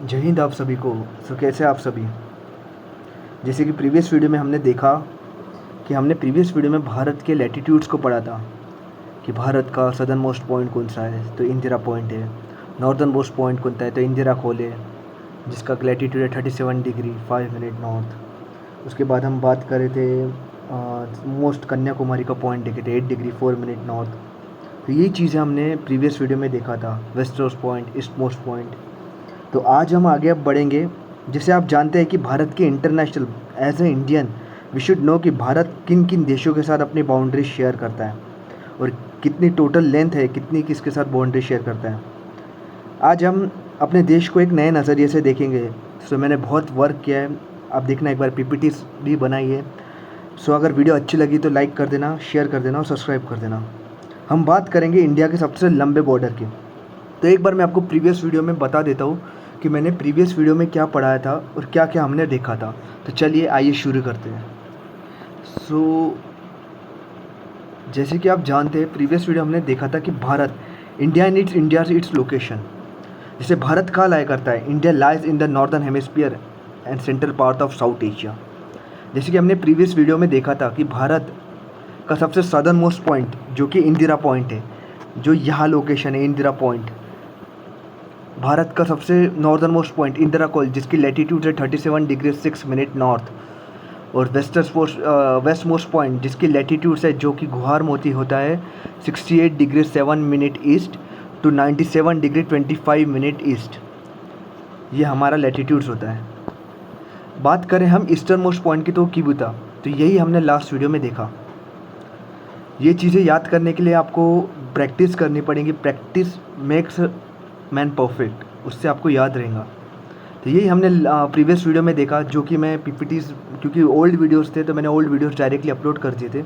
जय हिंद आप सभी को। कैसे हैं आप सभी। जैसे कि प्रीवियस वीडियो में हमने देखा कि हमने प्रीवियस वीडियो में भारत के लैटिट्यूड्स को पढ़ा था कि भारत का सदर्न मोस्ट पॉइंट कौन सा है, तो इंदिरा पॉइंट है। नॉर्दर्न मोस्ट पॉइंट कौन सा है, तो इंदिरा खोल है, जिसका लैटिट्यूड है 37 डिग्री 5 मिनट नॉर्थ। उसके बाद हम बात कर रहे थे मोस्ट कन्याकुमारी का पॉइंट देखे थे 8 डिग्री 4 मिनट नॉर्थ। तो यही चीज़ें हमने प्रीवियस वीडियो में देखा था, west most point, east most point. तो आज हम आगे अब बढ़ेंगे। जैसे आप जानते हैं कि भारत के international as a Indian we should know कि भारत किन किन देशों के साथ अपनी बाउंड्री शेयर करता है और कितनी टोटल लेंथ है, कितनी किसके साथ बाउंड्री शेयर करता है। आज हम अपने देश को एक नए नज़रिए से देखेंगे। सो मैंने बहुत वर्क किया है, आप देखना एक बार पीपीटीज भी बनाई है। सो अगर वीडियो अच्छी लगी तो लाइक कर देना, शेयर कर देना और सब्सक्राइब कर देना। हम बात करेंगे इंडिया के सबसे लंबे बॉर्डर की। तो एक बार मैं आपको प्रीवियस वीडियो में बता देता हूँ कि मैंने प्रीवियस वीडियो में क्या पढ़ाया था और क्या क्या हमने देखा था। तो चलिए आइए शुरू करते हैं। जैसे कि आप जानते हैं प्रीवियस वीडियो हमने देखा था कि Bharat India in its location. जैसे भारत कहाँ लाया करता है, India lies in the northern hemisphere and central part of south Asia. जैसे कि हमने प्रीवियस वीडियो में देखा था कि भारत का सबसे सदर्न मोस्ट पॉइंट जो कि इंदिरा पॉइंट है, जो यहाँ लोकेशन है इंदिरा पॉइंट। भारत का सबसे northern most point Indira Col, जिसकी लैटिट्यूड है 37 डिग्री 6 मिनट नॉर्थ। और वेस्ट मोस्ट पॉइंट जिसकी लैटिट्यूड है, जो कि गुहार मोती होता है 68 degree 7 minute east to 97 degree 25 minute east. ये हमारा लैटिट्यूड्स होता है। बात करें हम ईस्टर्न मोस्ट पॉइंट की, तो किबुता, तो यही हमने लास्ट वीडियो में देखा। ये चीज़ें याद करने के लिए आपको प्रैक्टिस करनी पड़ेगी। प्रैक्टिस मेक्स मैन परफेक्ट, उससे आपको याद रहेगा। तो यही हमने प्रीवियस वीडियो में देखा, जो कि मैं पीपीटीज़, क्योंकि ओल्ड वीडियोस थे तो मैंने ओल्ड वीडियोस डायरेक्टली अपलोड कर दिए थे।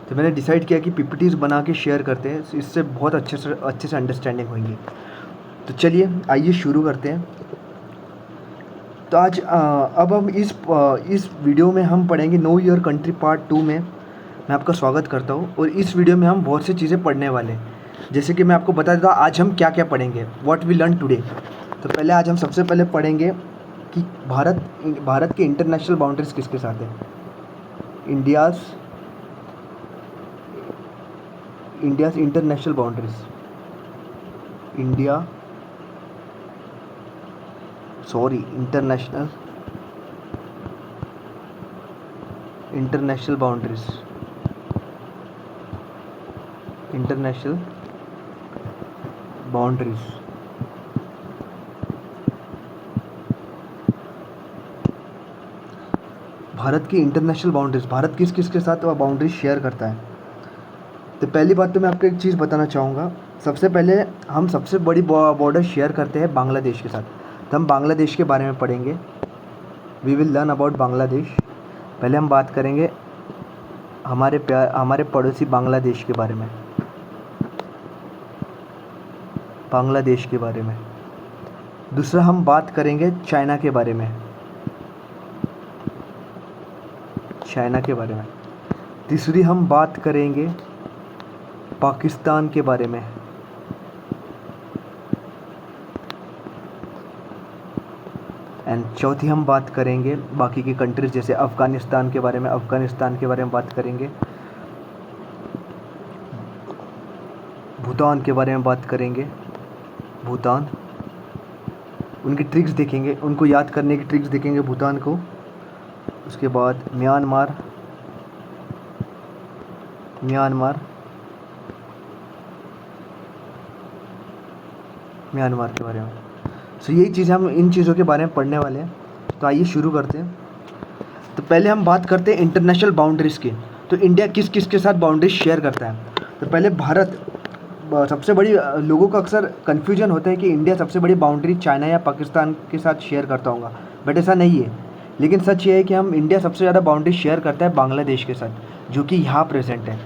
तो मैंने डिसाइड किया कि पीपीटीज़ बना के शेयर करते हैं, इससे बहुत अच्छे से अंडरस्टैंडिंग होंगी। तो चलिए आइए शुरू करते हैं। तो आज अब हम इस वीडियो में हम पढ़ेंगे नो योर कंट्री पार्ट 2 में। मैं आपका स्वागत करता हूँ और इस वीडियो में हम बहुत सी चीज़ें पढ़ने वाले हैं। जैसे कि मैं आपको बता देता हूँ आज हम क्या क्या पढ़ेंगे, व्हाट वी लर्न टुडे। तो पहले आज हम सबसे पहले पढ़ेंगे कि भारत की इंटरनेशनल बाउंड्रीज किसके साथ है। India's international boundaries, international boundaries. Bharat की इंटरनेशनल बाउंड्रीज, भारत किस किस के साथ बाउंड्रीज शेयर करता है। तो पहली बात तो मैं आपको एक चीज़ बताना चाहूँगा। सबसे पहले हम सबसे बड़ी बॉर्डर शेयर करते हैं बांग्लादेश के साथ। तो हम बांग्लादेश के बारे में पढ़ेंगे। We will learn about Bangladesh. पहले हम बात करेंगे हमारे पड़ोसी बांग्लादेश के बारे में। दूसरा हम बात करेंगे चाइना के बारे में। तीसरी हम बात करेंगे पाकिस्तान के बारे में। एंड चौथी हम बात करेंगे बाकी की कंट्रीज, जैसे अफ़गानिस्तान के बारे में बात करेंगे। भूटान के बारे में बात करेंगे। उनकी ट्रिक्स देखेंगे, उनको याद करने की ट्रिक्स देखेंगे भूटान को। उसके बाद म्यांमार के बारे में। सो यही चीज़ें हम इन चीज़ों के बारे में पढ़ने वाले हैं। तो आइए शुरू करते हैं। तो पहले हम बात करते हैं इंटरनेशनल बाउंड्रीज़ की। तो इंडिया किस किस के साथ बाउंड्रीज शेयर करता है। तो पहले भारत सबसे बड़ी, लोगों का अक्सर कन्फ्यूजन होता है कि इंडिया सबसे बड़ी बाउंड्री चाइना या पाकिस्तान के साथ शेयर करता होगा, बट ऐसा नहीं है। लेकिन सच ये है कि इंडिया सबसे ज़्यादा बाउंड्री शेयर करता है बांग्लादेश के साथ, जो कि यहाँ प्रेजेंट है।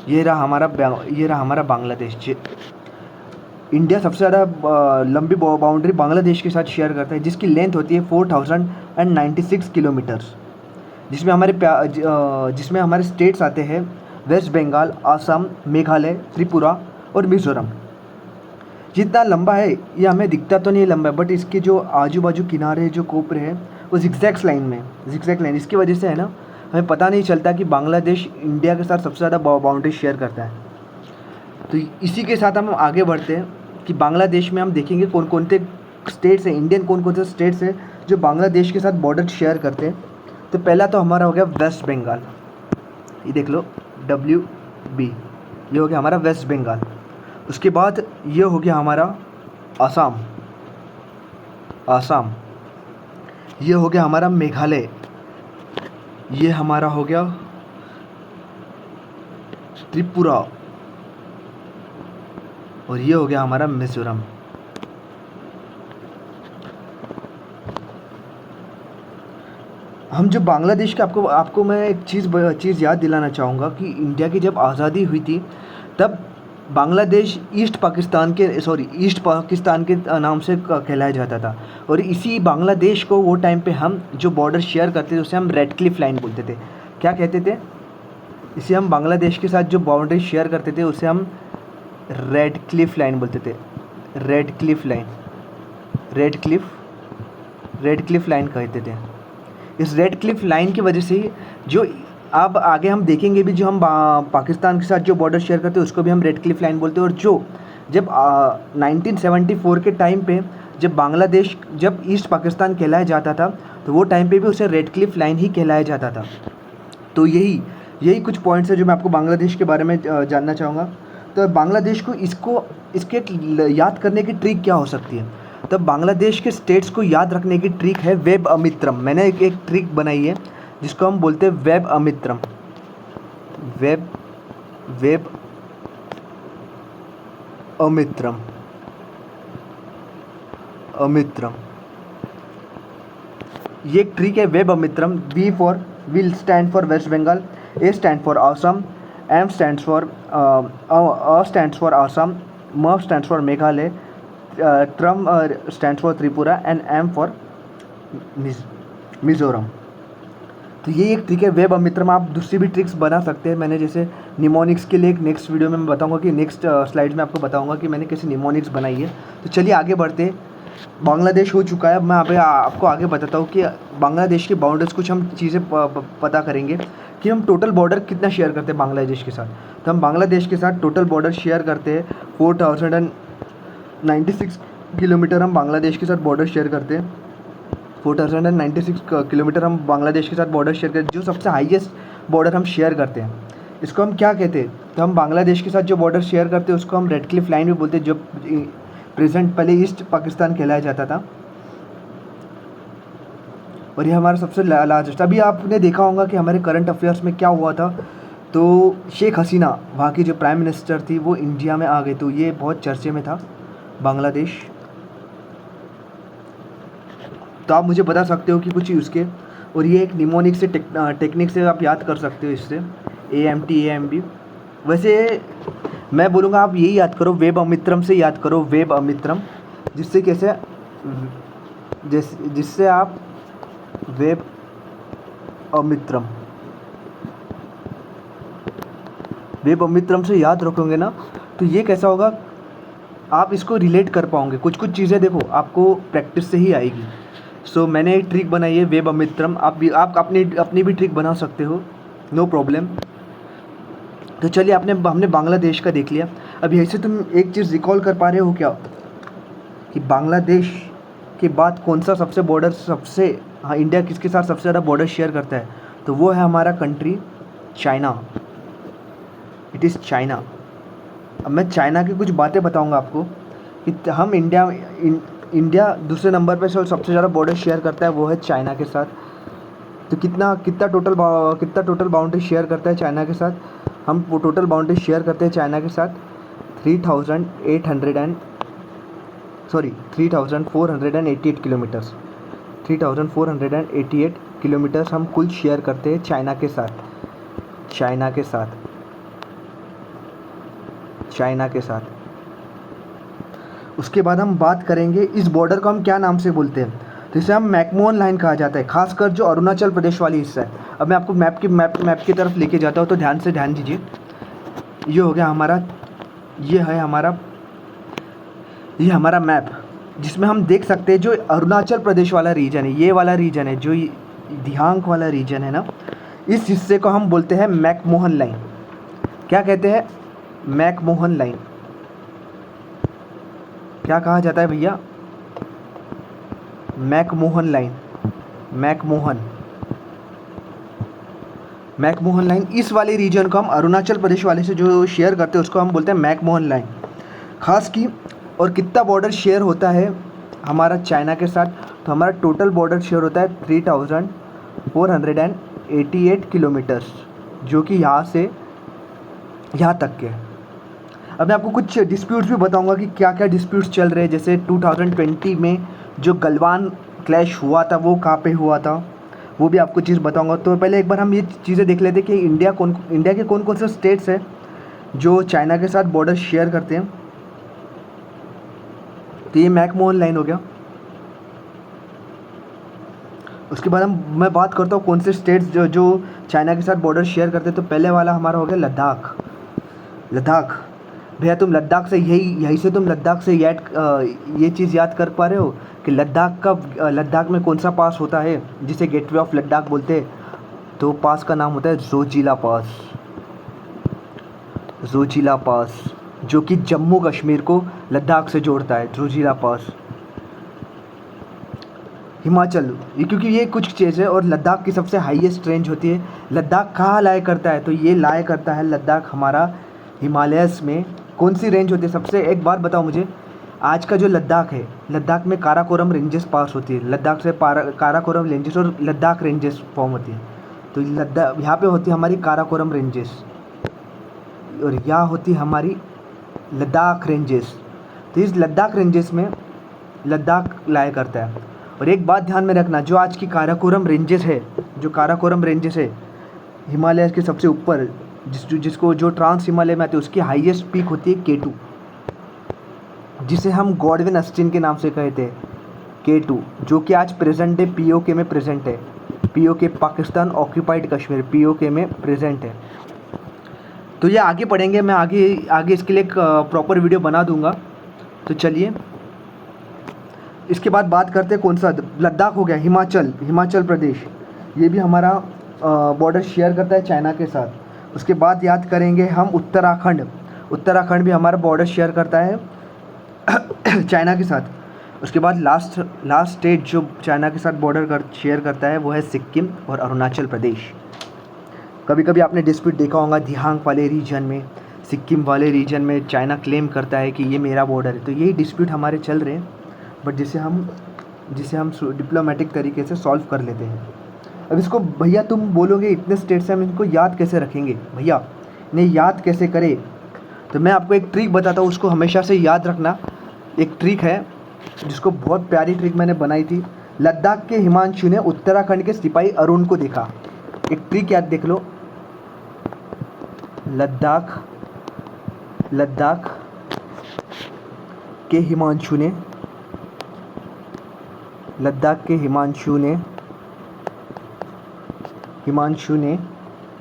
ये रहा हमारा बांग्लादेश। इंडिया सबसे ज़्यादा लंबी बाउंड्री बांग्लादेश के साथ शेयर करता है, जिसकी लेंथ होती है 4096 किलोमीटर्स। जिसमें हमारे स्टेट्स आते हैं वेस्ट बंगाल, आसाम, मेघालय, त्रिपुरा और मिज़ोरम। जितना लंबा है ये हमें दिखता तो नहीं है लंबा है, बट इसके जो आजू बाजू किनारे जो कोपरे हैं वो जिगजैग लाइन में, जिगजैग लाइन, इसकी वजह से है ना हमें पता नहीं चलता कि बांग्लादेश इंडिया के साथ सबसे ज़्यादा बाउंड्री शेयर करता है। तो इसी के साथ हम आगे बढ़ते हैं कि बांग्लादेश में हम देखेंगे कौन कौन से स्टेट्स हैं, इंडियन कौन कौन से स्टेट्स हैं जो बांग्लादेश के साथ बॉर्डर शेयर करते हैं। तो पहला तो हमारा हो गया वेस्ट बंगाल, ये देख लो WB, ये हो गया हमारा वेस्ट बंगाल। उसके बाद ये हो गया हमारा आसाम, आसाम, ये हो गया हमारा मेघालय, ये हमारा हो गया त्रिपुरा, और ये हो गया हमारा मिजोरम। हम जो बांग्लादेश के आपको मैं एक चीज़ याद दिलाना चाहूँगा कि इंडिया की जब आज़ादी हुई थी तब बांग्लादेश ईस्ट पाकिस्तान के नाम से कहलाया जाता था, और इसी बांग्लादेश को वो टाइम पे हम जो बॉर्डर शेयर करते थे उसे हम रेड क्लिफ लाइन बोलते थे। क्या कहते थे? इसे हम बांग्लादेश के साथ जो बाउंड्री शेयर करते थे उसे हम रेड क्लिफ लाइन बोलते थे, red Cliff line, red Cliff line कहते थे। इस रेड क्लिफ लाइन की वजह से जो अब आगे हम देखेंगे भी, जो हम पाकिस्तान के साथ जो बॉर्डर शेयर करते हैं उसको भी हम रेड क्लिफ लाइन बोलते हैं। और जो जब 1974 के टाइम पे जब बांग्लादेश जब ईस्ट पाकिस्तान कहलाया जाता था तो वो टाइम पे भी उसे रेड क्लिफ लाइन ही कहलाया जाता था। तो यही कुछ पॉइंट्स है जो मैं आपको बांग्लादेश के बारे में जानना चाहूँगा। तो बांग्लादेश को इसके याद करने की ट्रिक क्या हो सकती है? तो बांग्लादेश के स्टेट्स को याद रखने की ट्रिक है वेब अमित्रम। मैंने एक ट्रिक बनाई है जिसको हम बोलते हैं वेब अमित्रम, वेब अमित्रम, ये एक ट्रिक है वेब अमित्रम। विल stand for West Bengal, A stand for Assam, M stands for Assam, M stands for Meghalaya, ट्रम stands for Tripura and M for Mizoram. तो ये एक ट्रिक है वेब अमित्रम। आप दूसरी भी ट्रिक्स बना सकते हैं। मैंने जैसे निमोनिक्स के लिए एक नेक्स्ट वीडियो में मैं बताऊंगा कि नेक्स्ट स्लाइड में आपको बताऊंगा कि मैंने कैसे निमोनिक्स बनाई है। तो चलिए आगे बढ़ते हैं। बांग्लादेश हो चुका है, अब मैं आपको आगे बताता हूँ कि बांग्लादेश के बाउंड्रीज कुछ हम चीज़ें पता करेंगे कि हम टोटल बॉर्डर कितना शेयर करते हैं बांग्लादेश के साथ। तो हम बांग्लादेश के साथ टोटल बॉर्डर शेयर करते हैं 4096 किलोमीटर हम बांग्लादेश के साथ बॉर्डर शेयर करते हैं। 4096 किलोमीटर हम बांग्लादेश के साथ बॉर्डर शेयर करते हैं। जो सबसे हाईएस्ट बॉर्डर हम शेयर करते हैं इसको हम क्या कहते हैं? तो हम बांग्लादेश के साथ जो बॉर्डर शेयर करते हैं उसको हम रेड क्लिफ लाइन भी बोलते हैं, जो प्रेजेंट पहले ईस्ट पाकिस्तान कहलाया जाता था। और ये हमारा सबसे लार्जेस्ट। अभी आपने देखा होगा कि हमारे करंट अफेयर्स में क्या हुआ था। तो शेख हसीना वहाँ की जो प्राइम मिनिस्टर थी वो इंडिया में आ गई, तो ये बहुत चर्चे में था बांग्लादेश। तो आप मुझे बता सकते हो कि कुछ उसके, और ये एक निमोनिक से टेक्निक से आप याद कर सकते हो इससे, AMT AMB। वैसे मैं बोलूँगा आप यही याद करो, वेब अमित्रम से याद करो, वेब अमित्रम, जिससे आप वेब अमित्रम से याद रखोगे ना तो ये कैसा होगा, आप इसको रिलेट कर पाओगे। कुछ चीज़ें देखो आपको प्रैक्टिस से ही आएगी। सो मैंने एक ट्रिक बनाई है वेब अमित्रम। आप अपनी भी ट्रिक बना सकते हो, नो प्रॉब्लम। तो चलिए हमने बांग्लादेश का देख लिया। अब यहीं से तुम एक चीज़ रिकॉल कर पा रहे हो क्या कि बांग्लादेश के बाद कौन सा इंडिया किसके साथ सबसे ज़्यादा बॉर्डर शेयर करता है? तो वो है हमारा country China. It is China. अब मैं चाइना की कुछ बातें बताऊंगा आपको कि हम इंडिया दूसरे नंबर पे सबसे ज़्यादा बॉर्डर शेयर करता है, वो है चाइना के साथ। तो कितना टोटल बाउंड्री शेयर करता है चाइना के साथ? हम टोटल बाउंड्री शेयर करते हैं चाइना के साथ 3,488 किलोमीटर्स। 3,488 किलोमीटर्स हम कुल शेयर करते हैं चाइना के साथ। उसके बाद हम बात करेंगे इस बॉर्डर को हम क्या नाम से बोलते हैं। तो इसे हम मैकमोहन लाइन कहा जाता है, खासकर जो अरुणाचल प्रदेश वाली हिस्सा है। अब मैं आपको मैप की तरफ लेके जाता हूँ, तो ध्यान दीजिए। ये हो गया हमारा, ये है हमारा ये हमारा मैप, जिसमें हम देख सकते हैं जो अरुणाचल प्रदेश वाला रीजन है, ये वाला रीजन है, जो दिहांग वाला रीजन है ना, इस हिस्से को हम बोलते हैं मैकमोहन लाइन। क्या कहते हैं? McMahon line. क्या कहा जाता है भैया? McMahon line. मैकमोहन लाइन, इस वाले रीजन को हम अरुणाचल प्रदेश वाले से जो शेयर करते हैं उसको हम बोलते हैं मैकमोहन लाइन। खास की और कितना बॉर्डर शेयर होता है हमारा चाइना के साथ? तो हमारा टोटल बॉर्डर शेयर होता है 3488 किलोमीटर्स, जो कि यहाँ से यहाँ तक के। अब मैं आपको कुछ डिस्प्यूट्स भी बताऊंगा कि क्या क्या डिस्प्यूट्स चल रहे हैं। जैसे 2020 में जो गलवान क्लैश हुआ था वो कहाँ पे हुआ था, वो भी आपको चीज़ बताऊंगा। तो पहले एक बार हम ये चीज़ें देख लेते हैं कि इंडिया के कौन कौन से स्टेट्स हैं जो चाइना के साथ बॉर्डर शेयर करते हैं। तो ये मैकमोहन लाइन हो गया। उसके बाद मैं बात करता हूँ कौन से स्टेट्स जो चाइना के साथ बॉर्डर शेयर करते हैं। तो पहले वाला हमारा हो गया लद्दाख। भैया तुम लद्दाख से यही से तुम लद्दाख से ये चीज़ याद कर पा रहे हो कि लद्दाख में कौन सा पास होता है जिसे गेटवे ऑफ लद्दाख बोलते हैं? तो पास का नाम होता है जोजिला पास, जो कि जम्मू कश्मीर को लद्दाख से जोड़ता है। जोजिला पास। हिमाचल, ये क्योंकि ये कुछ चीज़ है, और लद्दाख की सबसे हाईएस्ट रेंज होती है। लद्दाख कहाँ लाया करता है? तो ये लाया करता है लद्दाख हमारा हिमालयस में। कौन सी रेंज होती है सबसे? एक बार बताओ मुझे। आज का जो लद्दाख है, लद्दाख में काराकोरम रेंजेस पास होती है। लद्दाख से काराकोरम रेंजेस और लद्दाख रेंजेस फॉर्म होती है। तो लद्दाख यहाँ पे होती है हमारी काराकोरम रेंजेस, और यहाँ होती है हमारी लद्दाख रेंजेस। तो इस लद्दाख रेंजेस में लद्दाख लाया करता है। और एक बात ध्यान में रखना, जो आज की काराकोरम रेंजेस है हिमालय के सबसे ऊपर, जो ट्रांस हिमालय में आते हैं, उसकी हाईएस्ट पीक होती है K2, जिसे हम गॉडविन अस्टिन के नाम से कहते हैं। K2 जो कि आज प्रेजेंट डे POK में प्रेजेंट है। POK Pakistan occupied Kashmir POK में प्रेजेंट है। तो ये आगे पढ़ेंगे, मैं आगे इसके लिए एक प्रॉपर वीडियो बना दूंगा। तो चलिए इसके बाद बात करते हैं कौन सा। लद्दाख हो गया। हिमाचल प्रदेश, ये भी हमारा बॉर्डर शेयर करता है चाइना के साथ। उसके बाद याद करेंगे हम उत्तराखंड भी हमारा बॉर्डर शेयर करता है चाइना के साथ। उसके बाद लास्ट स्टेट जो चाइना के साथ बॉर्डर शेयर करता है वो है सिक्किम और अरुणाचल प्रदेश। कभी कभी आपने डिस्प्यूट देखा होगा दिहांग वाले रीजन में, सिक्किम वाले रीजन में चाइना क्लेम करता है कि ये मेरा बॉर्डर है। तो यही डिस्प्यूट हमारे चल रहे हैं, बट जिसे हम डिप्लोमेटिक तरीके से सॉल्व कर लेते हैं। अब इसको भैया तुम बोलोगे इतने स्टेट्स हैं, हम इनको याद कैसे रखेंगे भैया, इन्हें याद कैसे करें? तो मैं आपको एक ट्रिक बताता हूँ, उसको हमेशा से याद रखना। एक ट्रिक है जिसको बहुत प्यारी ट्रिक मैंने बनाई थी। लद्दाख के हिमांशु ने उत्तराखंड के सिपाही अरुण को देखा। एक ट्रिक याद देख लो। लद्दाख के हिमांशु ने उत्तराखंड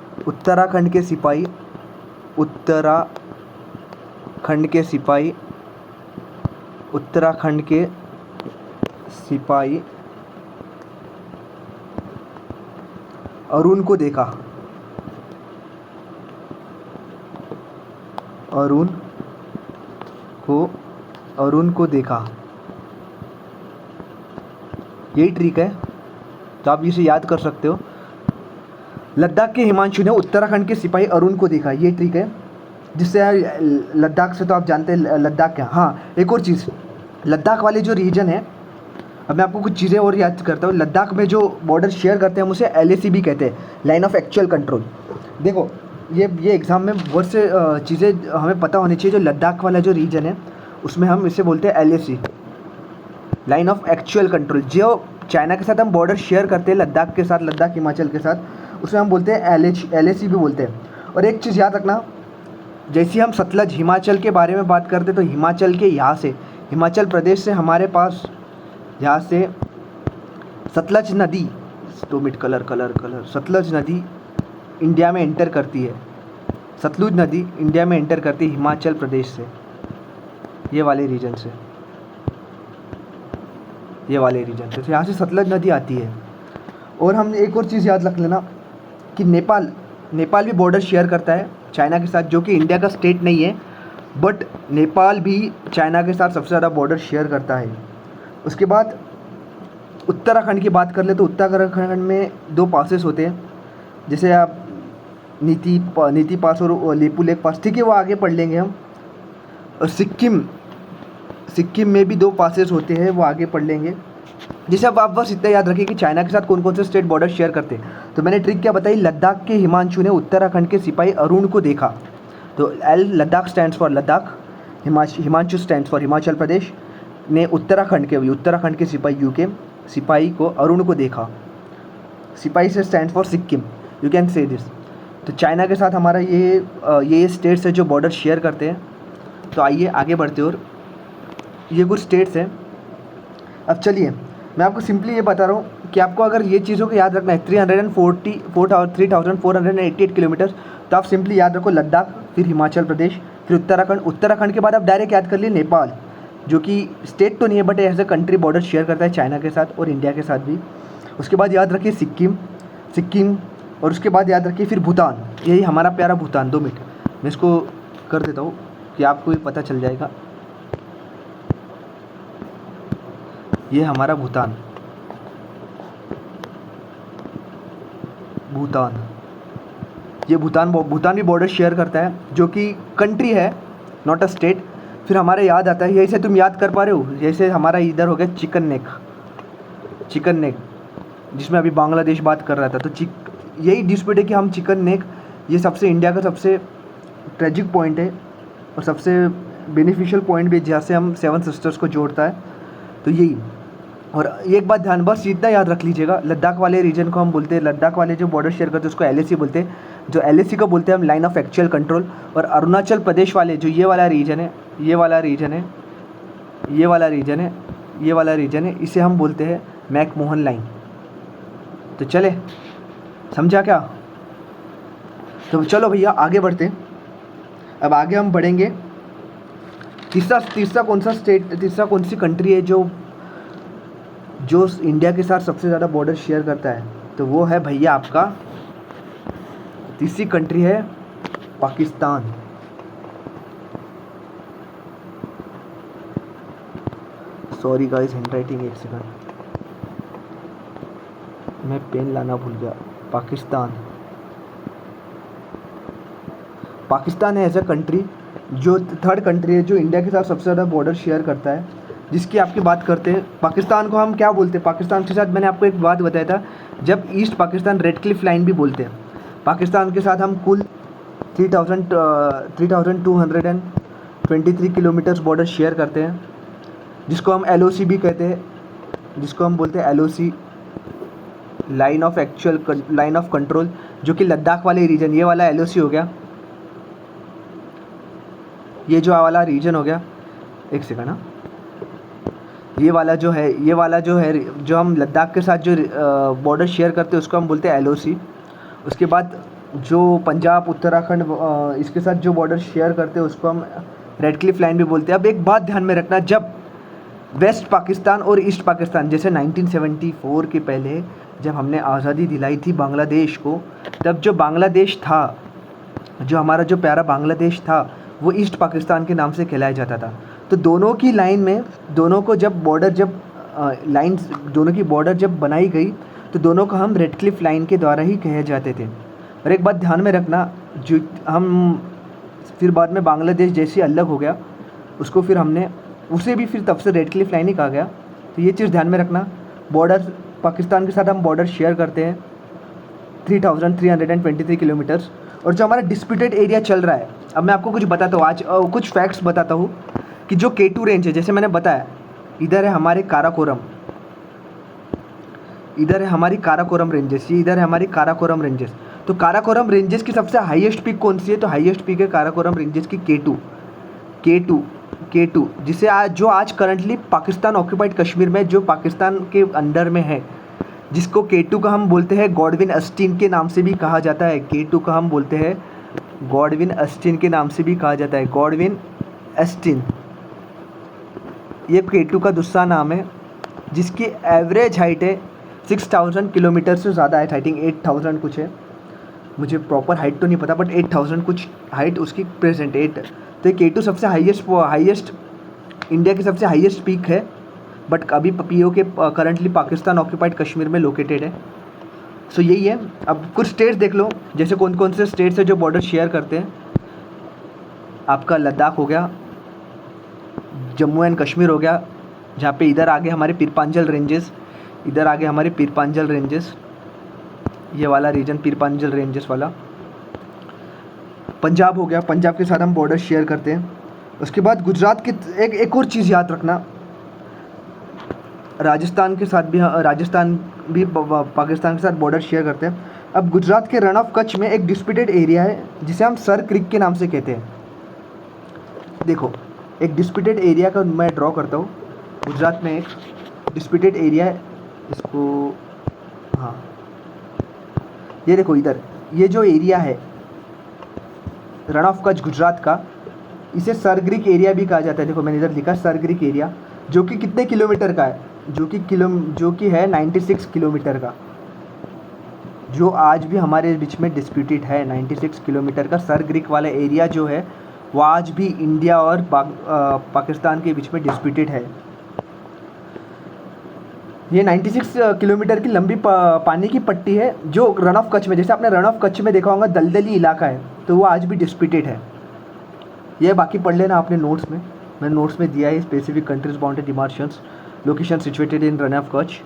के सिपाही अरुण को देखा। यही ट्रिक है, तो आप इसे याद कर सकते हो। लद्दाख के हिमांशु ने उत्तराखंड के सिपाही अरुण को देखा, ये ट्रिक है जिससे लद्दाख से तो आप जानते हैं लद्दाख क्या। हाँ, एक और चीज़, लद्दाख वाले जो रीजन है, अब मैं आपको कुछ चीज़ें और याद करता हूँ। लद्दाख में जो बॉर्डर शेयर करते हैं हम उसे LAC भी कहते हैं, लाइन ऑफ एक्चुअल कंट्रोल। देखो ये एग्ज़ाम में बहुत से चीज़ें हमें पता होनी चाहिए। जो लद्दाख वाला जो रीजन है उसमें हम इसे बोलते हैं LAC, line of actual control. जो चाइना के साथ हम बॉर्डर शेयर करते हैं लद्दाख के साथ, लद्दाख हिमाचल के साथ, उसे हम बोलते हैं LAC भी बोलते हैं। और एक चीज़ याद रखना, जैसे हम सतलज हिमाचल के बारे में बात करते तो हिमाचल के यहाँ से, हिमाचल प्रदेश से हमारे पास यहाँ से सतलज नदी, 2 मिनट, कलर सतलज नदी इंडिया में एंटर करती है। सतलुज नदी इंडिया में एंटर करती है हिमाचल प्रदेश से, ये वाले रीजन से। ये वाले रीजन से। तो यहाँ से सतलज नदी आती है। और हम एक और चीज़ याद रख लेना कि नेपाल भी बॉर्डर शेयर करता है चाइना के साथ, जो कि इंडिया का स्टेट नहीं है, बट नेपाल भी चाइना के साथ सबसे ज़्यादा बॉर्डर शेयर करता है। उसके बाद उत्तराखंड की बात कर ले तो उत्तराखंड में 2 पासेस होते हैं, जैसे आप नीति पास और लेपू लेक पास, ठीक है, वो आगे पढ़ लेंगे हम। और सिक्किम में भी 2 पासेस होते हैं, वो आगे पढ़ लेंगे। जैसे अब आप बस इतना याद रखिए कि चाइना के साथ कौन कौन से स्टेट बॉर्डर शेयर करते हैं। तो मैंने ट्रिक क्या बताई, लद्दाख के हिमांशु ने उत्तराखंड के सिपाही अरुण को देखा। तो L Ladakh stands for Ladakh, Himanshu stands for Himachal Pradesh, ने उत्तराखंड के सिपाही को अरुण को देखा। सिपाही से stand for Sikkim, you can say this. तो चाइना के साथ हमारा ये स्टेट्स है जो बॉर्डर शेयर करते हैं। तो आइए आगे बढ़ते, और ये कुछ स्टेट्स हैं। अब चलिए मैं आपको सिंपली ये बता रहा हूँ कि आपको अगर ये चीज़ों को याद रखना है 3,488 किलोमीटर, तो आप सिंपली याद रखो लद्दाख, फिर हिमाचल प्रदेश, फिर उत्तराखंड के बाद आप डायरेक्ट याद कर लिए नेपाल, जो कि स्टेट तो नहीं है but as a country border share करता है चाइना के साथ और इंडिया के साथ भी। उसके बाद याद रखिए सिक्किम, और उसके बाद याद रखिए फिर भूटान, यही हमारा प्यारा भूटान। 2 मिनट मैं इसको कर देता हूँ कि आपको भी पता चल जाएगा। ये हमारा भूटान, ये भूटान भी बॉर्डर शेयर करता है, जो कि कंट्री है, नॉट अ स्टेट। फिर हमारे याद आता है, यही से तुम याद कर पा रहे हो, जैसे हमारा इधर हो गया चिकन नेक, जिसमें अभी बांग्लादेश बात कर रहा था। तो यही डिस्प्यूट है कि हम चिकन नेक, ये इंडिया का सबसे ट्रेजिक पॉइंट है और सबसे बेनिफिशियल पॉइंट भी, जहाँ से हम 7 सिस्टर्स को जोड़ता है। तो यही, और एक बात ध्यान, बस इतना याद रख लीजिएगा, लद्दाख वाले रीजन को हम बोलते हैं, लद्दाख वाले जो बॉर्डर शेयर करते हैं उसको LAC बोलते हैं, जो LAC को बोलते हैं हम लाइन ऑफ एक्चुअल कंट्रोल। और अरुणाचल प्रदेश वाले जो ये वाला रीजन है, इसे हम बोलते हैं मैकमोहन लाइन। तो चले, समझा क्या? तो चलो भैया आगे बढ़ते। अब आगे हम बढ़ेंगे, तीसरा कौन सी कंट्री है जो इंडिया के साथ सबसे ज़्यादा बॉर्डर शेयर करता है? तो वो है भैया आपका, तीसरी कंट्री है Pakistan. Sorry guys, handwriting, 1 second, मैं पेन लाना भूल गया। पाकिस्तान है ऐसा कंट्री जो 3rd कंट्री है जो इंडिया के साथ सबसे ज़्यादा बॉर्डर शेयर करता है, जिसकी आपकी बात करते हैं। पाकिस्तान को हम क्या बोलते हैं? पाकिस्तान के साथ मैंने आपको एक बात बताया था, जब east Pakistan red Cliff line भी बोलते हैं। पाकिस्तान के साथ हम कुल 3,223 किलोमीटर्स बॉर्डर शेयर करते हैं, जिसको हम LOC भी कहते हैं, जिसको हम बोलते हैं LOC, लाइन ऑफ कंट्रोल, जो कि लद्दाख वाले रीजन, ये वाला LOC हो गया, ये जो वाला रीजन हो गया। 1 सेकंड, हाँ, ये वाला जो है जो हम लद्दाख के साथ जो बॉर्डर शेयर करते हैं उसको हम बोलते हैं LOC। उसके बाद जो पंजाब, उत्तराखंड इसके साथ जो बॉर्डर शेयर करते हैं उसको हम रेड क्लिफ लाइन भी बोलते हैं। अब एक बात ध्यान में रखना, जब वेस्ट पाकिस्तान और ईस्ट पाकिस्तान, जैसे 1974 के पहले जब हमने आज़ादी दिलाई थी बांग्लादेश को, तब जो बांग्लादेश था, जो हमारा जो प्यारा बांग्लादेश था, वो ईस्ट पाकिस्तान के नाम से कहलाया जाता था। तो दोनों की लाइन में, दोनों की बॉर्डर जब बनाई गई तो दोनों को हम रेड क्लिफ लाइन के द्वारा ही कहे जाते थे। और एक बात ध्यान में रखना, जो हम फिर बाद में बांग्लादेश जैसे अलग हो गया, उसको फिर हमने उसे भी फिर तब से रेड क्लिफ लाइन ही कहा गया। तो ये चीज़ ध्यान में रखना, बॉर्डर पाकिस्तान के साथ हम बॉर्डर शेयर करते हैं 3,323 किलोमीटर्स। और जो हमारा डिस्प्यूटेड एरिया चल रहा है, अब मैं आपको कुछ बताता हूँ, आज कुछ फैक्ट्स बताता हूँ कि जो K2 रेंज है, जैसे मैंने बताया, इधर है हमारे काराकोरम, इधर है हमारी काराकोरम रेंजेस, ये इधर है हमारी काराकोरम रेंजेस। तो काराकोरम रेंजेस की सबसे हाईएस्ट पीक कौन सी है? तो हाईएस्ट पीक है काराकोरम रेंजेस की K2, जिसे आज करंटली पाकिस्तान ऑक्यूपाइड कश्मीर में, जो पाकिस्तान के अंडर में है, जिसको K2 का हम बोलते हैं गॉडविन अस्टीन के नाम से भी कहा जाता है। K2 का हम बोलते हैं गॉडविन अस्टीन के नाम से भी कहा जाता है, गॉडविन अस्टीन, ये K2 का दूसरा नाम है। जिसकी एवरेज हाइट है 6000 किलोमीटर से ज़्यादा है, आई थिंक 8000 कुछ है, मुझे प्रॉपर हाइट तो नहीं पता, बट 8000 कुछ हाइट उसकी प्रेजेंट 8। तो K2 सबसे हाईएस्ट इंडिया की सबसे हाईएस्ट पीक है, बट अभी पीओ के करंटली पाकिस्तान ऑक्यूपाइड कश्मीर में लोकेटेड है। सो यही है। अब कुछ स्टेट्स देख लो, जैसे कौन कौन से स्टेट्स है जो बॉर्डर शेयर करते हैं। आपका लद्दाख हो गया, जम्मू एंड कश्मीर हो गया, जहाँ पे इधर आगे हमारे पीरपांजल रेंजेस, इधर आगे हमारे पीरपांजल रेंजेस, ये वाला रीजन पीरपांजल रेंजेस वाला। पंजाब हो गया, पंजाब के साथ हम बॉर्डर शेयर करते हैं। उसके बाद गुजरात की एक और चीज़ याद रखना, राजस्थान के साथ भी, राजस्थान भी पाकिस्तान के साथ बॉर्डर शेयर करते हैं। अब गुजरात के रण ऑफ कच्छ में एक डिस्प्यूटेड एरिया है जिसे हम सर क्रिक के नाम से कहते हैं। देखो, एक डिस्प्यूटेड एरिया का मैं ड्रॉ करता हूँ। गुजरात में एक डिस्प्यूटेड एरिया है, इसको, हाँ ये देखो इधर, ये जो एरिया है रण ऑफ कच्छ गुजरात का, इसे सरग्रिक एरिया भी कहा जाता है। देखो मैंने इधर लिखा सरग्रिक एरिया, जो कि कितने किलोमीटर का है, जो कि है 96 किलोमीटर का, जो आज भी हमारे बीच में डिस्प्यूटेड है। 96 किलोमीटर का सरग्रिक वाला एरिया जो है वो आज भी इंडिया और पाकिस्तान के बीच में डिस्प्यूटेड है। ये 96 किलोमीटर की लंबी पानी की पट्टी है जो रण ऑफ कच्छ में, जैसे आपने रण ऑफ कच्छ में देखा होगा दलदली इलाका है, तो वो आज भी डिस्प्यूटेड है। ये बाकी पढ़ लेना आपने नोट्स में, मैंने नोट्स में दिया है specific countries boundary demarcations location situated in Rann of Kutch.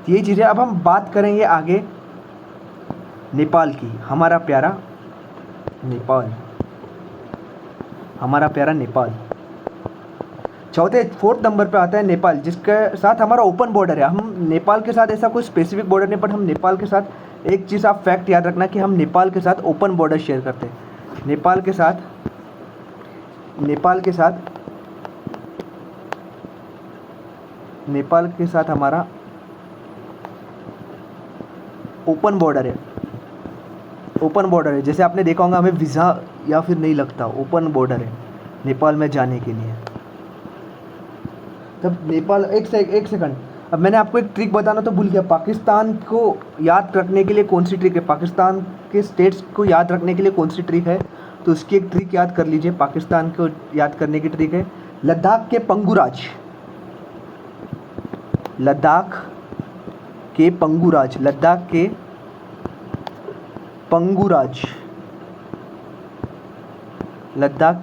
ये चीज़ें। अब हम बात करेंगे आगे नेपाल की, हमारा प्यारा नेपाल, हमारा प्यारा नेपाल। फोर्थ नंबर पे आता है नेपाल, जिसके साथ हमारा ओपन बॉर्डर है। हम नेपाल के साथ ऐसा कोई स्पेसिफिक बॉर्डर नहीं, बट हम नेपाल के साथ एक चीज़ आप फैक्ट याद रखना कि हम नेपाल के साथ ओपन बॉर्डर शेयर करते हैं। नेपाल के साथ हमारा ओपन बॉर्डर है। जैसे आपने देखा होगा हमें वीज़ा या फिर नहीं लगता, ओपन बॉर्डर है नेपाल में जाने के लिए। तब नेपाल, एक सेकंड, अब मैंने आपको एक ट्रिक बताना तो भूल गया। पाकिस्तान को याद रखने के लिए कौन सी ट्रिक है, पाकिस्तान के स्टेट्स को याद रखने के लिए कौन सी ट्रिक है, तो उसकी एक ट्रिक याद कर लीजिए। पाकिस्तान को याद करने की ट्रिक है लद्दाख के पंगुराज, लद्दाख के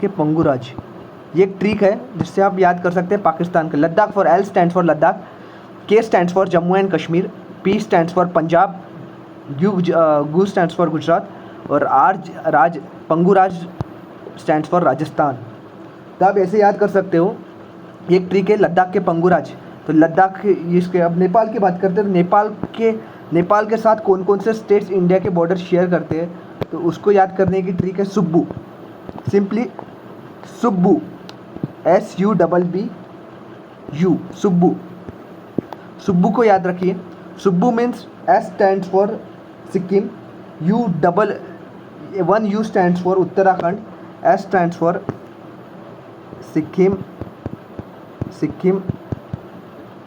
पंगुराज, ये एक ट्रिक है जिससे आप याद कर सकते हैं पाकिस्तान का। Ladakh for L stands for Ladakh, K stands for Jammu and Kashmir, P stands for Punjab, गू स्टैंड्स फॉर गुजरात, और पंगुराज स्टैंड्स फॉर राजस्थान। तो आप ऐसे याद कर सकते हो, ये एक ट्रिक है लद्दाख के पंगुराज। तो लद्दाख इसके। अब नेपाल की बात करते हैं, तो नेपाल के साथ कौन कौन से स्टेट्स इंडिया के बॉर्डर शेयर करते हैं, तो उसको याद करने की ट्रिक है सुब्बू, सिंपली सुब्बू, SUBBU, सुब्बू को याद रखिए। Subbu means S stands for Sikkim, one U stands for Uttarakhand, S stands for Sikkim,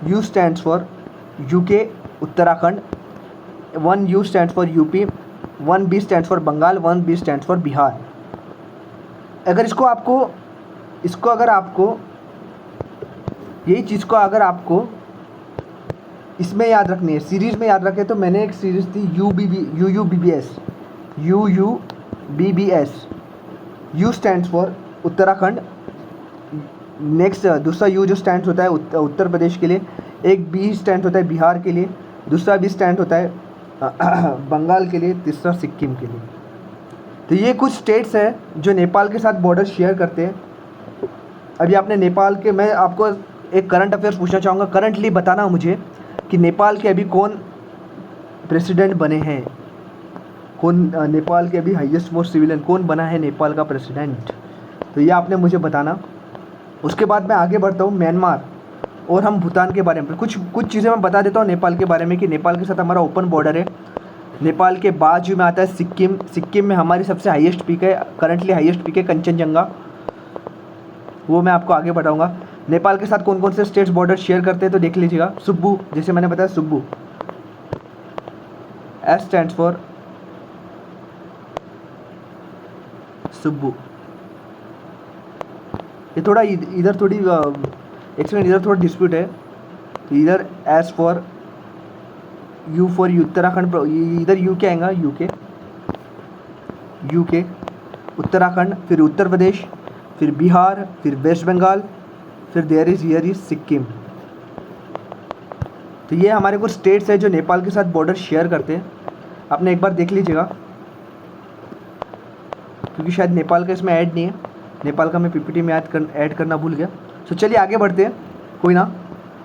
U stands for UK Uttarakhand, one U stands for UP, one B stands for Bengal, one B stands for Bihar. अगर यही चीज़ को अगर आपको इसमें याद रखनी है, सीरीज़ में याद रखे, तो मैंने एक सीरीज़ थी UUBBS, U stands for Uttarakhand, next दूसरा U जो स्टैंड होता है उत्तर प्रदेश के लिए, एक B स्टैंड होता है बिहार के लिए, दूसरा B स्टैंड होता है बंगाल के लिए, तीसरा सिक्किम के लिए। तो ये कुछ स्टेट्स हैं जो नेपाल के साथ बॉर्डर शेयर करते हैं। अभी आपने नेपाल के, मैं आपको एक करंट अफेयर्स पूछना चाहूँगा, करंटली बताना मुझे कि नेपाल के अभी कौन प्रेसिडेंट बने हैं, नेपाल के अभी हाईएस्ट मोस्ट सिविलियन कौन बना है नेपाल का प्रेसिडेंट, तो ये आपने मुझे बताना। उसके बाद मैं आगे बढ़ता हूँ म्यांमार और हम भूटान के बारे में कुछ चीज़ें मैं बता देता हूँ नेपाल के बारे में, कि नेपाल के साथ हमारा ओपन बॉर्डर है। नेपाल के बाजू में आता है सिक्किम में हमारी सबसे हाईएस्ट पीक है, करंटली हाईएस्ट पीक है कंचनजंगा, वो मैं आपको आगे बताऊंगा। नेपाल के साथ कौन कौन से स्टेट्स बॉर्डर शेयर करते हैं तो देख लीजिएगा। सुब्बू, जैसे मैंने बताया Subbu, S stands for Subbu. ये थोड़ा इधर थोड़ी एक सेकंड, इधर थोड़ा डिस्प्यूट है। तो इधर S for you for Uttarakhand, इधर यू क्या आएगा, यूके, उत्तराखंड, फिर उत्तर प्रदेश, फिर बिहार, फिर वेस्ट बंगाल, फिर there is here is Sikkim. तो ये हमारे कुछ स्टेट्स है जो नेपाल के साथ बॉर्डर शेयर करते हैं। आपने एक बार देख लीजिएगा, क्योंकि शायद नेपाल का इसमें ऐड नहीं है। नेपाल का मैं पीपीटी में ऐड करना भूल गया। तो चलिए आगे बढ़ते हैं, कोई ना।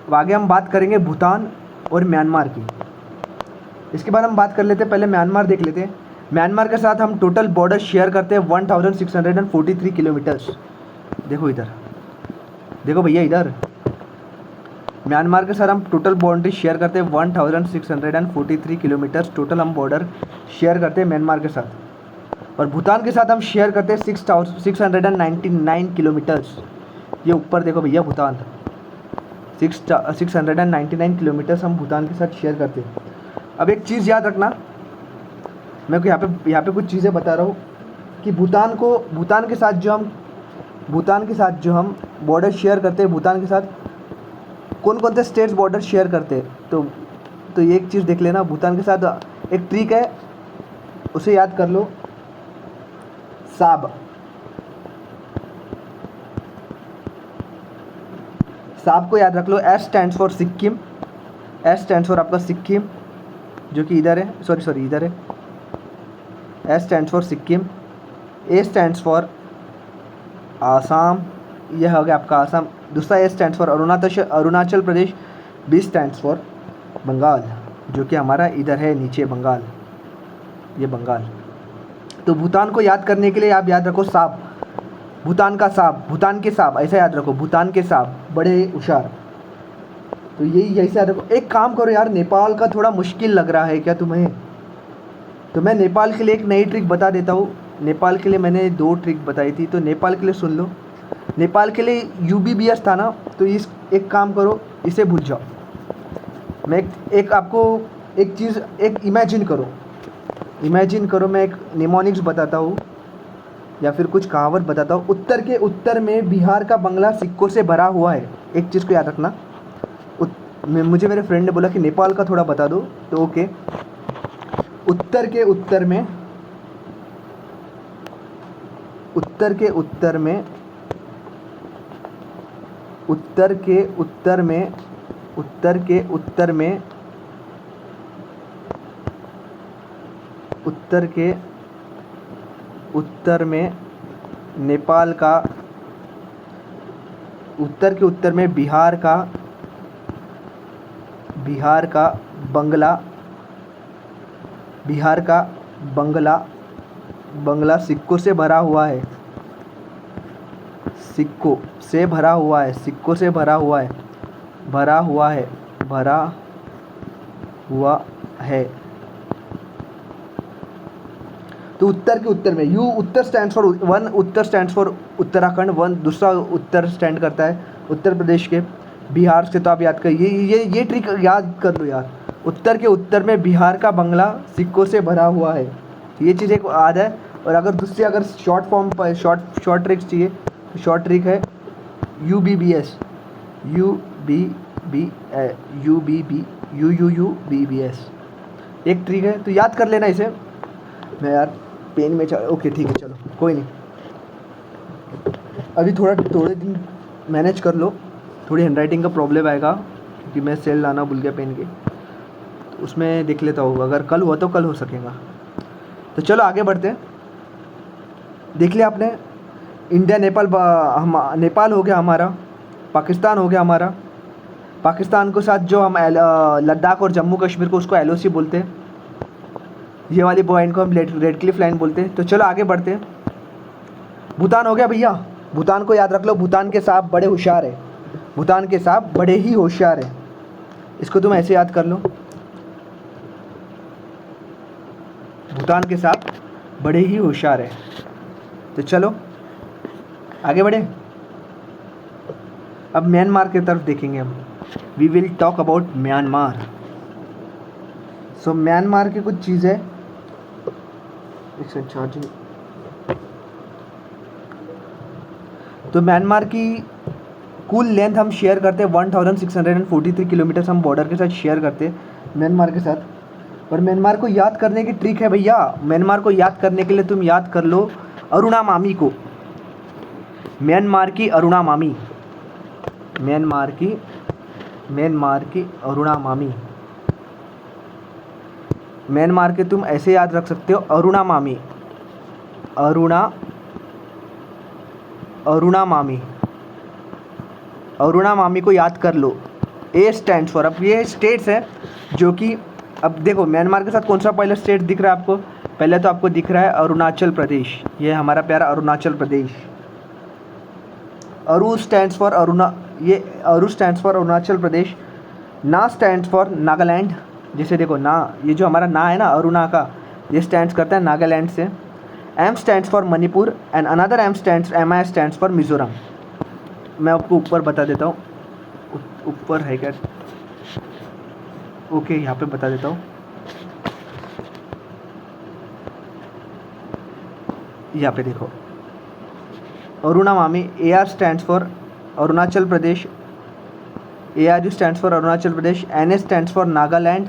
अब आगे हम बात करेंगे भूटान और म्यांमार की। इसके बाद हम बात कर लेते हैं, पहले म्यांमार देख लेते हैं। म्यांमार के साथ हम टोटल बॉर्डर शेयर करते हैं 1643 किलोमीटर्स। देखो इधर, देखो भैया इधर, म्यांमार के साथ हम टोटल बाउंड्री शेयर करते हैं 1643 किलोमीटर्स। टोटल हम बॉर्डर शेयर करते हैं म्यांमार के साथ। और भूटान के साथ हम शेयर करते हैं 699 किलोमीटर्स। ये ऊपर देखो भैया, भूटान 699 किलोमीटर्स हम भूटान के साथ शेयर करते हैं। अब एक चीज़ याद रखना, मैं यहाँ पे कुछ चीज़ें बता रहा हूँ कि भूटान के साथ जो हम बॉर्डर शेयर करते हैं, भूटान के साथ कौन कौन से स्टेट्स बॉर्डर शेयर करते हैं। तो ये एक चीज़ देख लेना, भूटान के साथ एक ट्रिक है, उसे याद कर लो, साब। साब को याद रख लो। S stands for Sikkim, S stands for आपका सिक्किम, जो कि इधर है, सॉरी इधर है। S stands for Sikkim, A stands for Assam, यह हो गया आपका आसाम। दूसरा A stands for Arunachal Pradesh, B stands for Bengal, जो कि हमारा इधर है नीचे बंगाल, ये बंगाल। तो भूटान को याद करने के लिए आप याद रखो साब, भूटान का साब, भूटान के साब, ऐसा याद रखो, भूटान के साब, बड़े होशियार। तो यही से याद रखो। एक काम करो यार, नेपाल का थोड़ा मुश्किल लग रहा है क्या तुम्हें? तो मैं नेपाल के लिए एक नई ट्रिक बता देता हूँ। नेपाल के लिए मैंने 2 ट्रिक बताई थी, तो नेपाल के लिए सुन लो। नेपाल के लिए UBBS था ना, तो एक काम करो, इसे भूल जाओ। मैं एक आपको एक चीज़ इमेजिन करो, मैं एक निमोनिक्स बताता हूँ या फिर कुछ कहावत बताता हूँ। उत्तर के उत्तर में बिहार का बंगला सिक्कों से भरा हुआ है। एक चीज़ को याद रखना। मुझे मेरे फ्रेंड ने बोला कि नेपाल का थोड़ा बता दो, तो ओके। उत्तर के उत्तर में उत्तर के उत्तर में उत्तर के उत्तर में उत्तर के उत्तर में उत्तर के उत्तर में नेपाल का, उत्तर के उत्तर में बिहार का बंगला, बिहार का बंगला सिक्कों से भरा हुआ है, सिक्कों से भरा हुआ है, सिक्कों से भरा हुआ है, भरा हुआ है, भरा हुआ है। तो उत्तर के उत्तर में you, Uttar stands for one, Uttar stands for Uttarakhand, one दूसरा उत्तर स्टैंड करता है उत्तर प्रदेश के, बिहार से। तो आप याद करिए, ये ट्रिक याद कर लो यार। उत्तर के उत्तर में बिहार का बंगला सिक्कों से भरा हुआ है। तो ये चीज़ एक याद है। और अगर दूसरी, अगर शॉर्ट फॉर्म पर शॉर्ट ट्रिक्स चाहिए, तो शॉर्ट ट्रिक है UBBS, UBBS एक ट्रिक है, तो याद कर लेना इसे। मैं यार पेन में ओके ठीक है, चलो कोई नहीं, अभी थोड़े दिन मैनेज कर लो। थोड़ी हैंडराइटिंग का प्रॉब्लम आएगा, क्योंकि मैं सेल लाना भूल गया पेन के, तो उसमें देख लेता हूँ, अगर कल हुआ तो कल हो सकेगा। तो चलो आगे बढ़ते हैं। देख लिया आपने, इंडिया नेपाल, नेपाल हो गया हमारा, पाकिस्तान हो गया हमारा। पाकिस्तान के साथ जो हम लद्दाख और जम्मू कश्मीर को, उसको LOC बोलते हैं। ये वाली पॉइंट को हम रेड क्लिफ लाइन बोलते हैं। तो चलो आगे बढ़ते हैं। भूटान हो गया भैया, भूटान को याद रख लो, भूटान के सांप बड़े होशियार है, भूटान के सांप बड़े ही होशियार है, इसको तुम ऐसे याद कर लो, भूटान के सांप बड़े ही होशियार है। तो चलो आगे बढ़े। अब म्यांमार की तरफ देखेंगे हम। We will talk about Myanmar. So Myanmar की कुछ चीज़ें, एक चार्जिंग। तो म्यांमार की कुल लेंथ हम शेयर करते हैं 1643 किलोमीटर हम बॉर्डर के साथ शेयर करते हैं म्यांमार के साथ। और म्यांमार को याद करने की ट्रिक है भैया, म्यांमार को याद करने के लिए तुम याद कर लो अरुणा मामी को। म्यांमार की अरुणा मामी, म्यांमार की अरुणा मामी, म्यांमार के तुम ऐसे याद रख सकते हो अरुणा मामी, अरुणा मामी, अरुणा मामी को याद कर लो। ए स्टैंड फॉर, अब ये स्टेट्स है जो कि, अब देखो म्यांमार के साथ कौन सा पहला स्टेट दिख रहा है आपको? पहले तो आपको दिख रहा है अरुणाचल प्रदेश, ये हमारा प्यारा अरुणाचल प्रदेश। अरु स्टैंड्स फॉर ये अरु स्टैंड्स फॉर अरुणाचल प्रदेश। ना स्टैंड्स फॉर नागालैंड, जैसे देखो ना, ये जो हमारा ना है ना अरुणा का, ये स्टैंड्स करता है नागालैंड से। M stands for Manipur and another M I stands for Mizoram. मैं आपको ऊपर बता देता हूँ, ऊपर है क्या? ओके, यहाँ पे बता देता हूँ। यहाँ पे देखो अरुणा मामी, AR stands for Arunachal Pradesh, ARU stands for Arunachal Pradesh, NA stands for Nagaland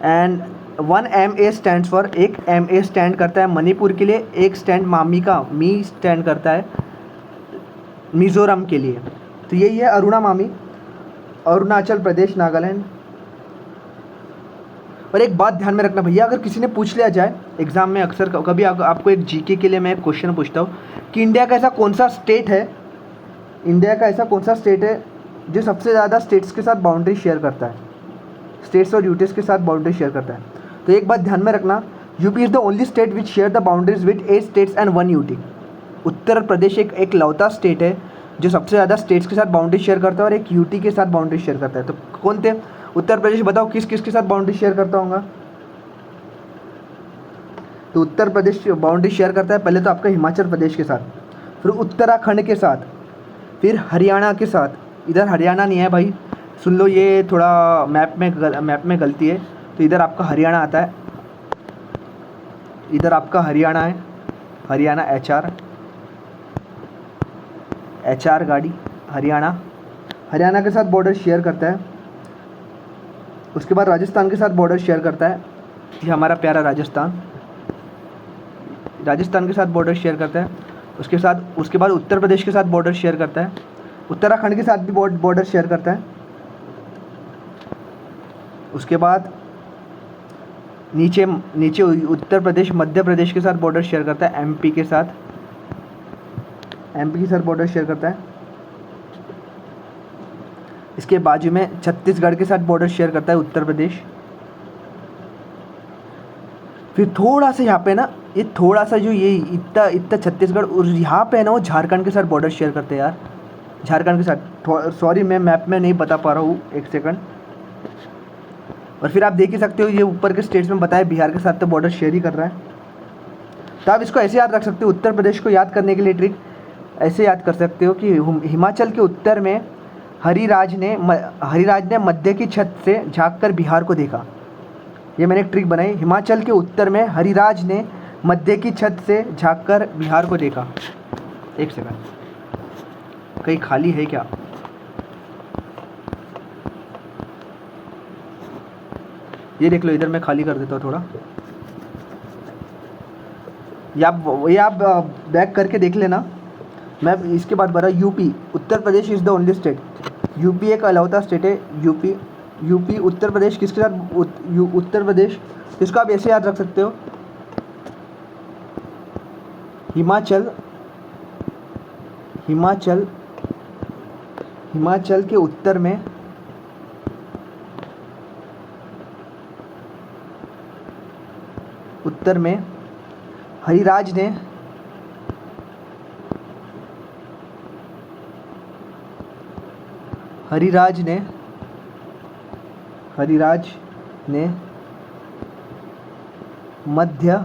and 1 MA stands for, एक MA स्टैंड करता है मणिपुर के लिए, एक स्टैंड मामी का मी स्टैंड करता है मिज़ोरम के लिए। तो यही है अरुणा मामी, अरुणाचल प्रदेश, नागालैंड। और एक बात ध्यान में रखना भैया, अगर किसी ने पूछ लिया जाए एग्ज़ाम में, अक्सर कभी आपको एक जीके के लिए मैं एक क्वेश्चन पूछता हूँ कि इंडिया का ऐसा कौन सा स्टेट है, इंडिया का ऐसा कौन सा स्टेट है जो सबसे ज़्यादा स्टेट्स के साथ बाउंड्री शेयर करता है, स्टेट्स और यूटीज़ के साथ बाउंड्री शेयर करता है? तो एक बात ध्यान में रखना, UP is the only state which share the boundaries with 8 states and 1 UT. Uttar Pradesh एक लौता स्टेट है जो सबसे ज़्यादा स्टेट्स के साथ बाउंड्री शेयर करता है और एक यूटी के साथ बाउंड्री शेयर करता है। तो कौन थे? उत्तर प्रदेश, बताओ किस किस के साथ बाउंड्री शेयर करता होगा? तो उत्तर प्रदेश बाउंड्री शेयर करता है पहले तो आपका हिमाचल प्रदेश के साथ, फिर उत्तराखंड के साथ, फिर हरियाणा के साथ। इधर हरियाणा नहीं है भाई, सुन लो, ये थोड़ा मैप में गलती है। तो इधर आपका हरियाणा आता है, इधर आपका हरियाणा है, हरियाणा HR गाड़ी, हरियाणा के साथ बॉर्डर शेयर करता है। उसके बाद राजस्थान के साथ बॉर्डर शेयर करता है, ये हमारा प्यारा राजस्थान के साथ बॉर्डर शेयर करता है। उसके बाद उत्तर प्रदेश के साथ बॉर्डर शेयर करता है, उत्तराखंड के साथ भी बॉर्डर शेयर करता है। उसके बाद नीचे उत्तर प्रदेश मध्य प्रदेश के साथ बॉर्डर शेयर करता है, MP के साथ बॉर्डर शेयर करता है। इसके बाजू में छत्तीसगढ़ के साथ बॉर्डर शेयर करता है उत्तर प्रदेश। फिर थोड़ा सा यहाँ पे ना, ये थोड़ा सा जो ये इतना छत्तीसगढ़ और यहाँ पे है ना, वो झारखंड के साथ बॉर्डर शेयर करते हैं यार, झारखंड के साथ। सॉरी, मैं मैप में नहीं बता पा रहा हूँ, एक सेकंड। और फिर आप देख ही सकते हो, ये ऊपर के स्टेट्स में बताया बिहार के साथ तो बॉर्डर शेयर ही कर रहा है। तो आप इसको ऐसे याद रख सकते हो, उत्तर प्रदेश को याद करने के लिए ट्रिक ऐसे याद कर सकते हो कि हिमाचल के उत्तर में हरिराज ने मध्य की छत से झांककर बिहार को देखा। ये मैंने एक ट्रिक बनाई, हिमाचल के उत्तर में हरिराज ने मध्य की छत से झांककर बिहार को देखा। एक सेकंड, कहीं खाली है क्या? ये देख लो, इधर मैं खाली कर देता हूँ थोड़ा, ये आप बैक करके देख लेना। मैं इसके बाद बता, UP, Uttar Pradesh is the only state. UP एक अलौता स्टेट है, यूपी उत्तर प्रदेश किसके साथ? उत्तर प्रदेश, इसको आप ऐसे याद रख सकते हो, हिमाचल के उत्तर में हरिराज ने मध्य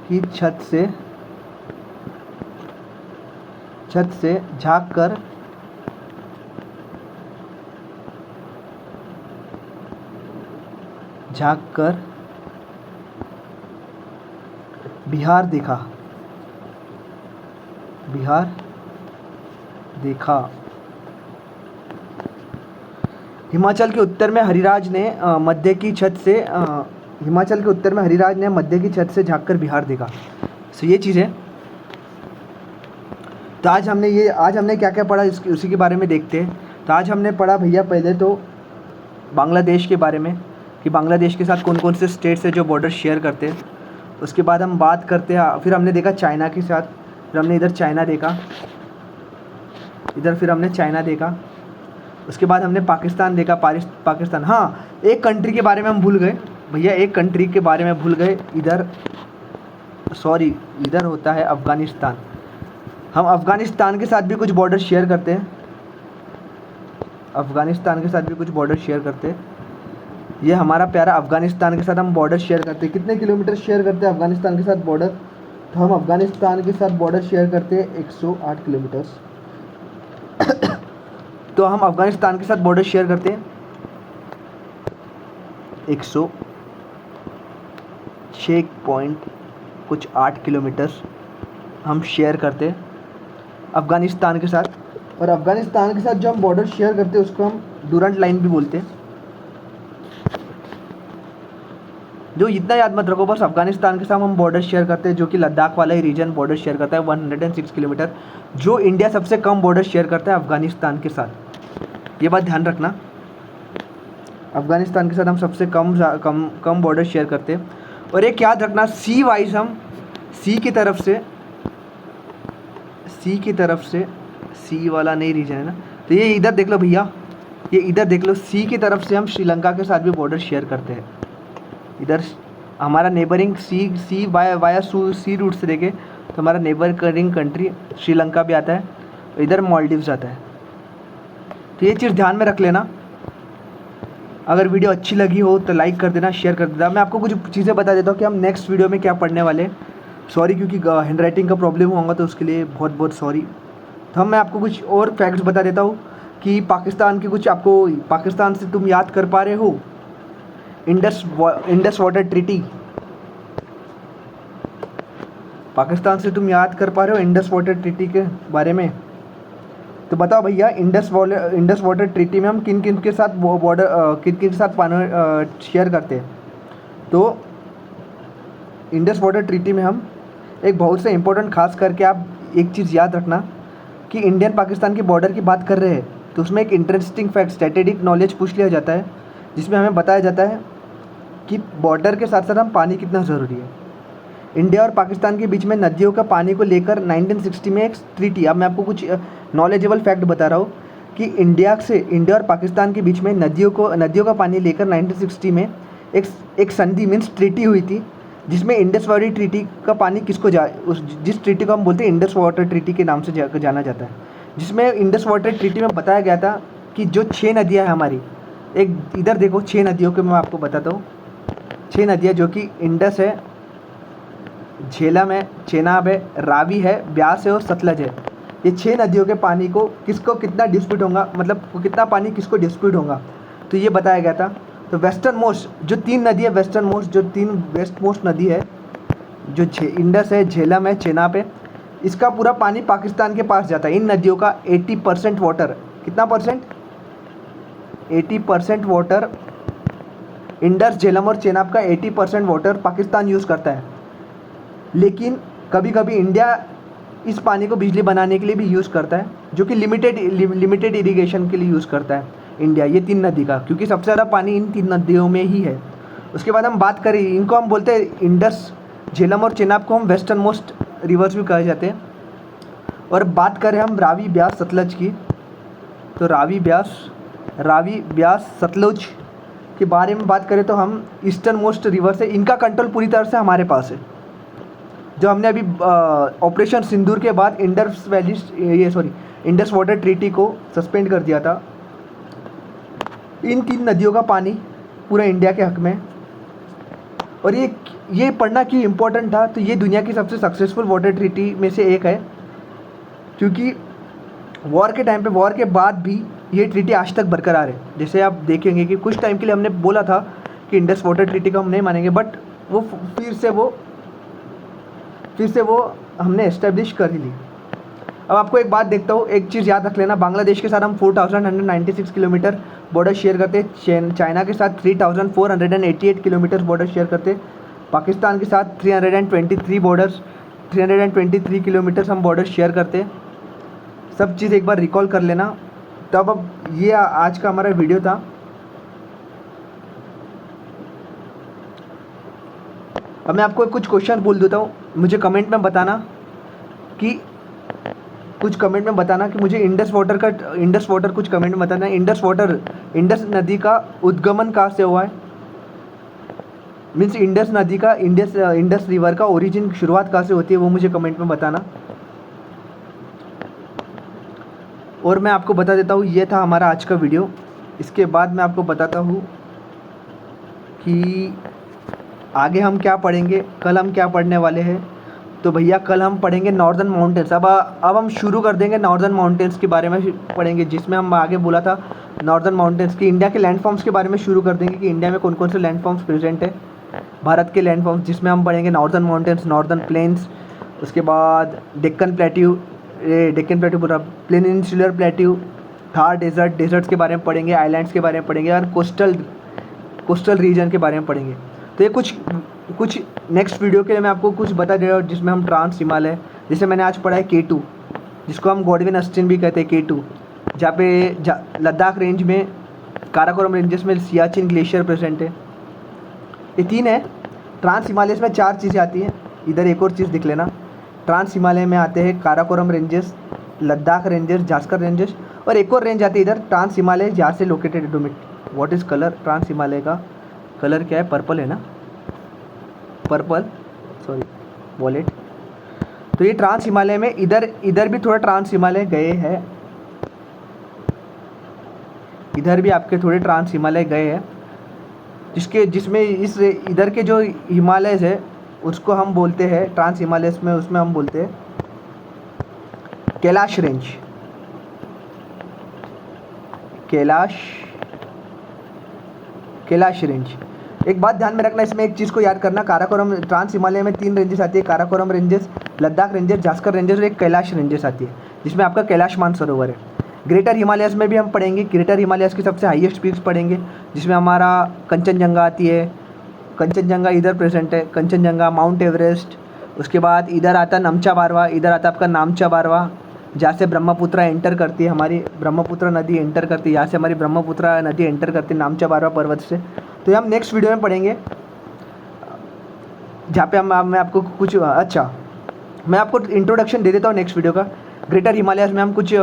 की छत से झांक कर बिहार देखा। हिमाचल के उत्तर में हरिराज ने मध्य की छत से झांककर बिहार देखा। सो ये चीज़ है। तो आज हमने क्या क्या पढ़ा उसी के बारे में देखते हैं। तो आज हमने पढ़ा भैया पहले तो बांग्लादेश के बारे में कि बांग्लादेश के साथ कौन कौन से स्टेट्स है जो बॉर्डर शेयर करते हैं। उसके बाद हम बात करते हैं, फिर हमने देखा चाइना के साथ, फिर हमने इधर चाइना देखा, फिर हमने चाइना देखा। उसके बाद हमने पाकिस्तान देखा। पाकिस्तान, हाँ एक कंट्री के बारे में हम भूल गए भैया, एक कंट्री के बारे में भूल गए। इधर होता है अफ़गानिस्तान। हम अफ़गानिस्तान के साथ भी कुछ बॉर्डर शेयर करते हैं। ये हमारा प्यारा अफ़गानिस्तान के साथ हम बॉर्डर शेयर करते हैं। कितने किलोमीटर शेयर करते हैं अफ़गानिस्तान के साथ बॉर्डर? तो हम अफ़गानिस्तान के साथ बॉर्डर शेयर करते हैं 108 किलोमीटर। तो हम अफ़गानिस्तान के साथ बॉर्डर शेयर करते हैं 106.8 किलोमीटर हम शेयर करते हैं अफ़गानिस्तान के साथ। और अफ़गानिस्तान के साथ जो हम बॉर्डर शेयर करते हैं उसको हम डूरंट लाइन भी बोलते हैं। जो इतना याद मत रखो, बस अफ़गानिस्तान के साथ हम बॉर्डर शेयर करते हैं, जो कि लद्दाख वाला ही रीजन बॉर्डर शेयर करता है 106 किलोमीटर। जो इंडिया सबसे कम बॉर्डर शेयर करता है अफ़गानिस्तान के साथ, ये बात ध्यान रखना। अफ़गानिस्तान के साथ हम सबसे कम बॉर्डर शेयर करते हैं। और एक याद रखना, सी वाइज हम सी की तरफ से सी वाला नहीं रीजन है ना, तो ये इधर देख लो भैया, ये इधर देख लो, सी की तरफ से हम श्रीलंका के साथ भी बॉर्डर शेयर करते हैं। इधर हमारा नेबरिंग सी वाया सी रूट से देखे तो हमारा नेबरिंग कंट्री श्रीलंका भी आता है, इधर मालदीव्स आता है। तो ये चीज़ ध्यान में रख लेना। अगर वीडियो अच्छी लगी हो तो लाइक कर देना, शेयर कर देना। मैं आपको कुछ चीज़ें बता देता हूँ कि हम नेक्स्ट वीडियो में क्या पढ़ने वाले हैं। सॉरी, क्योंकि हैंड राइटिंग का प्रॉब्लम होगा तो उसके लिए बहुत बहुत सॉरी। तो मैं आपको कुछ और फैक्ट्स बता देता हूँ कि पाकिस्तान से तुम याद कर पा रहे हो इंडस वाटर ट्रीटी। पाकिस्तान से तुम याद कर पा रहे हो इंडस वाटर ट्रीटी के बारे में? तो बताओ भैया, इंडस वाटर ट्रीटी में हम किन किन के साथ पानी शेयर करते हैं? तो इंडस वाटर ट्रीटी में हम एक बहुत से इम्पोर्टेंट, खास करके आप एक चीज़ याद रखना कि इंडियन पाकिस्तान के बॉर्डर की बात कर रहे हैं तो उसमें एक इंटरेस्टिंग फैक्ट, स्ट्रेटेजिक नॉलेज पूछ लिया जाता है, जिसमें हमें बताया जाता है कि बॉर्डर के साथ साथ हम पानी कितना ज़रूरी है। इंडिया और पाकिस्तान के बीच में नदियों का पानी को लेकर 1960 में एक ट्रीटी, अब मैं आपको कुछ नॉलेजेबल फैक्ट बता रहा हूँ कि इंडिया और पाकिस्तान के बीच में नदियों का पानी लेकर 1960 में एक संधि मीन्स ट्रीटी हुई थी, जिसमें इंडस वाटर ट्रीटी का पानी जिस ट्रीटी को हम बोलते हैं इंडस वाटर ट्रीटी के नाम से जाना जाता है, जिसमें इंडस वाटर ट्रीटी में बताया गया था कि जो 6 नदियाँ हैं हमारी, एक इधर देखो 6 नदियों के मैं आपको बताता हूँ। 6 नदियाँ जो कि इंडस है, झेलम है, चेनाब है, रावी है, ब्यास है और सतलज है। ये 6 नदियों के पानी को किसको कितना डिस्प्यूट होगा, मतलब कितना पानी किसको डिस्प्यूट होगा, तो ये बताया गया था। तो वेस्ट मोस्ट नदी है जो इंडस है, झेलम है, चेनाब है, इसका पूरा पानी पाकिस्तान के पास जाता है। इन नदियों का 80% वाटर, कितना परसेंट? 80% वाटर, इंडस, झेलम और चेनाब का 80% वाटर पाकिस्तान यूज़ करता है। लेकिन कभी कभी इंडिया इस पानी को बिजली बनाने के लिए भी यूज़ करता है, जो कि लिमिटेड इरिगेशन के लिए यूज़ करता है इंडिया, ये 3 नदी का, क्योंकि सबसे ज़्यादा पानी इन 3 नदियों में ही है। उसके बाद हम बात करें, इनको हम बोलते हैं इंडस, झेलम और चेनाब को हम वेस्टर्न मोस्ट रिवर्स भी कहे जाते हैं। और बात करें हम रावी, ब्यास, सतलज की, तो रावी, ब्यास, सतलज के बारे में बात करें तो हम ईस्टर्न मोस्ट रिवर्स है, इनका कंट्रोल पूरी तरह से हमारे पास है। जो हमने अभी ऑपरेशन सिंदूर के बाद इंडस वाटर ट्रीटी को सस्पेंड कर दिया था। इन 3 नदियों का पानी पूरा इंडिया के हक में। और ये पढ़ना क्यों इम्पोर्टेंट था, तो ये दुनिया की सबसे सक्सेसफुल वाटर ट्रीटी में से एक है, क्योंकि वॉर के टाइम पे, वॉर के बाद भी ये ट्रीटी आज तक बरकरार है। जैसे आप देखेंगे कि कुछ टाइम के लिए हमने बोला था कि इंडस वाटर ट्रीटी को हम नहीं मानेंगे, बट वो फिर से वो हमने एस्टेब्लिश कर ही ली। अब आपको एक बात देखता हूँ, एक चीज़ याद रख लेना, बांग्लादेश के साथ हम 4196 किलोमीटर बॉर्डर शेयर करते हैं, चाइना के साथ 3488 किलोमीटर बॉर्डर शेयर करते हैं, पाकिस्तान के साथ 323 किलोमीटर हम बॉर्डर शेयर करते हैं। सब चीज़ एक बार रिकॉल कर लेना। तब अब ये आज का हमारा वीडियो था। अब मैं आपको कुछ क्वेश्चन बोल देता हूँ, मुझे कमेंट में बताना कि मुझे इंडस वाटर कुछ कमेंट में बताना। इंडस नदी का उद्गमन कहाँ से हुआ है, मीन्स इंडस रिवर का ओरिजिन, शुरुआत कहाँ से होती है, वो मुझे कमेंट में बताना। और मैं आपको बता देता हूँ, ये था हमारा आज का वीडियो। इसके बाद मैं आपको बताता हूँ कि आगे हम क्या पढ़ेंगे, कल हम क्या पढ़ने वाले हैं। तो भैया कल हम पढ़ेंगे नॉर्दर्न माउंटेन्स। अब हम शुरू कर देंगे नॉर्दर्न माउंटेन्स के बारे में पढ़ेंगे, जिसमें हम आगे बोला था नॉर्दर्न माउंटेन्स की इंडिया के लैंडफॉर्म्स के बारे में शुरू कर देंगे कि इंडिया में कौन कौन से लैंडफॉर्म्स प्रेजेंट है, भारत के लैंडफॉर्म्स, जिसमें हम पढ़ेंगे नॉर्दर्न माउंटेन्स, नॉर्दर्न प्लेन्स, उसके बाद डेक्कन प्लेट्यू पूरा पेनिनसुलर प्लेट्यू, थार डेजर्ट्स के बारे में पढ़ेंगे, आइलैंड्स के बारे में पढ़ेंगे, और कोस्टल रीजन के बारे में पढ़ेंगे। तो ये कुछ नेक्स्ट वीडियो के लिए मैं आपको कुछ बता दे रहा हूँ, जिसमें हम ट्रांस हिमालय, जैसे मैंने आज पढ़ा है K2, जिसको हम गॉडविन ऑस्टिन भी कहते हैं K2, जहाँ पे लद्दाख रेंज में, काराकोरम रेंजेस में सियाचिन ग्लेशियर प्रेजेंट है। ये 3 है। ट्रांस हिमालय में 4 चीज़ें आती हैं। इधर एक और चीज़ दिख लेना, ट्रांस हिमालय में आते हैं Karakoram ranges, Ladakh ranges, Zanskar ranges, और एक और रेंज आती है इधर ट्रांस हिमालय, जहाँ से लोकेटेड डोमिट। What is colour, trans Himalaya का कलर क्या है, पर्पल है ना, पर्पल, सॉरी वॉलेट। तो ये ट्रांस हिमालय में, इधर भी थोड़ा ट्रांस हिमालय गए हैं, इधर भी आपके थोड़े ट्रांस हिमालय गए हैं, जिसमें इधर के जो हिमालय है उसको हम बोलते हैं ट्रांस हिमालय में, उसमें हम बोलते हैं कैलाश रेंज, कैलाश रेंज। एक बात ध्यान में रखना, इसमें एक चीज़ को याद करना, काराकोरम, ट्रांस हिमालय में 3 रेंजेस आती है, Karakoram ranges, Ladakh ranges, Zanskar ranges, और एक कैलाश रेंजेस आती है, जिसमें आपका कैलाश मानसरोवर है। ग्रेटर हिमालयस में भी हम पढ़ेंगे, ग्रेटर हिमालयस की सबसे हाईएस्ट पीक्स पढ़ेंगे, जिसमें हमारा कंचनजंगा आती है, कंचनजंगा इधर प्रेजेंट है, कंचनजंगा, माउंट एवरेस्ट, उसके बाद इधर आता है नमचा बारवा, इधर आता है आपका नामचा बारवा, जहाँ से ब्रह्मपुत्र एंटर करती है, हमारी ब्रह्मपुत्र नदी एंटर करती है, यहाँ से हमारी ब्रह्मपुत्र नदी एंटर करती है नामचा बारवा पर्वत से। तो ये हम नेक्स्ट वीडियो में पढ़ेंगे, जहाँ पे मैं आपको कुछ मैं आपको इंट्रोडक्शन दे देता हूँ नेक्स्ट वीडियो का। ग्रेटर हिमालयस में हम कुछ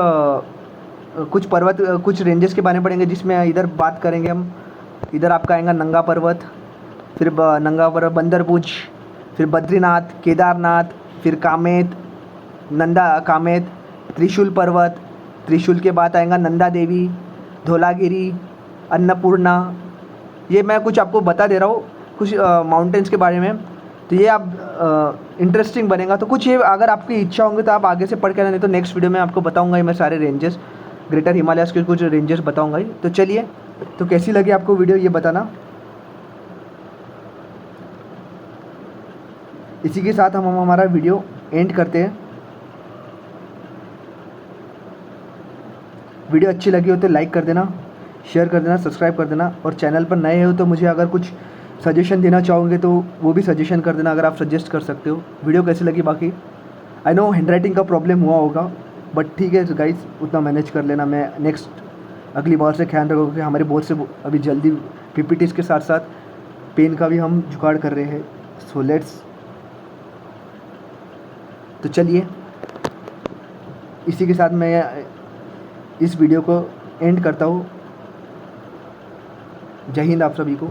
पर्वत, कुछ रेंजेस के बारे में पढ़ेंगे, जिसमें इधर बात करेंगे हम, इधर आपका आएगा नंगा पर्वत, फिर नंगा पर्वत, बंदरभुज, फिर बद्रीनाथ, केदारनाथ, फिर कामेत, त्रिशूल पर्वत, त्रिशूल के बाद आएगा नंदा देवी, धौलागिरी, अन्नपूर्णा। ये मैं कुछ आपको बता दे रहा हूँ कुछ माउंटेन्स के बारे में, तो ये आप इंटरेस्टिंग बनेगा। तो कुछ ये अगर आपकी इच्छा होंगी तो आप आगे से पढ़ के आना, नहीं तो नेक्स्ट वीडियो में आपको बताऊंगा, मैं सारे रेंजेस, ग्रेटर हिमालयस के कुछ रेंजेस बताऊंगा ही। तो चलिए, तो कैसी लगी आपको वीडियो ये बताना। इसी के साथ हम हमारा वीडियो एंड करते हैं। वीडियो अच्छी लगी हो तो लाइक कर देना, शेयर कर देना, सब्सक्राइब कर देना, और चैनल पर नए हो तो मुझे अगर कुछ सजेशन देना चाहोगे तो वो भी सजेशन कर देना, अगर आप सजेस्ट कर सकते हो। वीडियो कैसी लगी, बाकी आई नो हैंडराइटिंग का प्रॉब्लम हुआ होगा, बट ठीक है गाइस, उतना मैनेज कर लेना। मैं अगली बार से ख्याल रखूँगा कि हमारे बहुत से अभी जल्दी PPTs के साथ साथ पेन का भी हम जुगाड़ कर रहे हैं। सो लेट्स, तो चलिए, इसी के साथ मैं इस वीडियो को एंड करता हूँ। जय हिंद आप सभी को।